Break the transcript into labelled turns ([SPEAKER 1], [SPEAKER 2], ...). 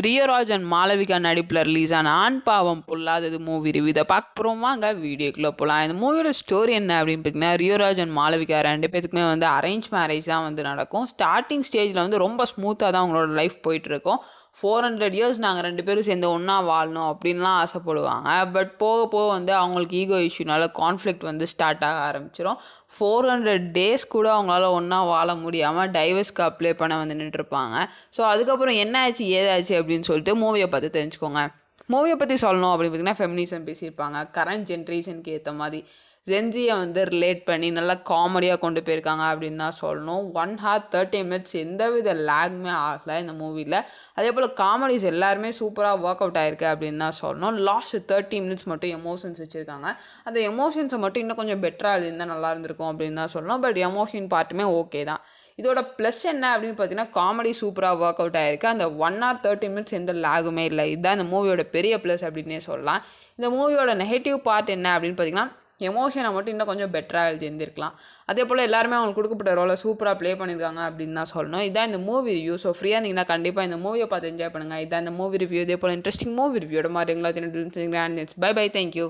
[SPEAKER 1] Rio Raj and Malavika நடிப்பில் release ஆன ஆண் பாவம் பொல்லாதது மூவி ரிவ்யூ இதை பார்க்க போகிறோம். வாங்க வீடியோக்குள்ளே போகலாம். இந்த மூவியோட ஸ்டோரி என்ன அப்படின்னு பார்த்தீங்கன்னா, ரியோராஜ் அண்ட் மாளவிகா ரெண்டு பேத்துக்குமே வந்து அரேஞ்ச் மேரேஜ் தான் வந்து நடக்கும். ஸ்டார்டிங் ஸ்டேஜில் வந்து ரொம்ப ஸ்மூத்தாக தான் அவங்களோட லைஃப் போயிட்டுருக்கும். 400 இயர்ஸ் நாங்கள் ரெண்டு பேரும் சேர்ந்து ஒன்றா வாழணும் அப்படின்லாம் ஆசைப்படுவாங்க. பட் போக போக வந்து அவங்களுக்கு ஈகோ இஷ்யூனால கான்ஃப்ளிக்ட் வந்து ஸ்டார்ட் ஆக ஆரம்பிச்சிடும். 400 டேஸ் கூட அவங்களால ஒன்றா வாழ முடியாமல் டைவர்ஸ்க்கு அப்ளை பண்ண வந்து நின்றுருப்பாங்க. ஸோ அதுக்கப்புறம் என்ன ஆச்சு ஏதாச்சு அப்படின்னு சொல்லிட்டு மூவியை பார்த்து தெரிஞ்சுக்கோங்க. மூவியை பற்றி சொல்லணும் அப்படின்னு பார்த்தீங்கன்னா, ஃபெமினிசம் பேசியிருப்பாங்க. கரண்ட் ஜென்ரேஷனுக்கு ஏற்ற மாதிரி ஜென்ஜியை வந்து ரிலேட் பண்ணி நல்லா காமெடியாக கொண்டு போயிருக்காங்க அப்படின்னு தான் சொல்லணும். 1 hour 30 minutes எந்தவித லேக்குமே ஆகலை இந்த மூவியில். அதே போல் காமெடிஸ் எல்லாருமே சூப்பராக ஒர்க் அவுட் ஆகிருக்கு அப்படின்னு தான் சொல்லணும். லாஸ்ட் 30 minutes மட்டும் எமோஷன்ஸ் வச்சுருக்காங்க. அந்த எமோஷன்ஸை மட்டும் இன்னும் கொஞ்சம் பெட்டராக இருந்தால் நல்லா இருந்திருக்கும் அப்படின்னு தான் சொல்லணும். பட் எமோஷன் பார்ட்டுமே ஓகே தான். இதோட ப்ளஸ் என்ன அப்படின்னு பார்த்தீங்கன்னா, காமெடி சூப்பராக ஒர்க் அவுட் ஆகிருக்கு. அந்த 1 hour 30 minutes எந்த லேகுமே இல்லை. இதுதான் இந்த மூவியோட பெரிய ப்ளஸ் அப்படின்னே சொல்லலாம். இந்த மூவியோட நெகட்டிவ் பார்ட் என்ன அப்படின்னு பார்த்தீங்கன்னா, எமோஷனை மட்டும் இன்னும் கொஞ்சம் பெட்டராக எழுதியிருந்திருக்கலாம். அதே போல் எல்லாருமே அவங்களுக்கு கொடுக்கப்பட்ட ரோலை சூப்பராக ப்ளே பண்ணியிருக்காங்க அப்படின்னு தான் சொல்லணும். இதான் இந்த மூவி ரிவ்யூ. ஸோ ஃப்ரீயாக இருந்தீங்கன்னா கண்டிப்பாக இந்த மூவியை பார்த்து என்ஜாய் பண்ணுங்கள். இதான் இந்த மூவி ரிவ்யூ. இதே போல் இன்ட்ரெஸ்டிங் மூவி ரிவ்யூட மாதிரி எங்களாவது பை பை. தேங்க்யூ.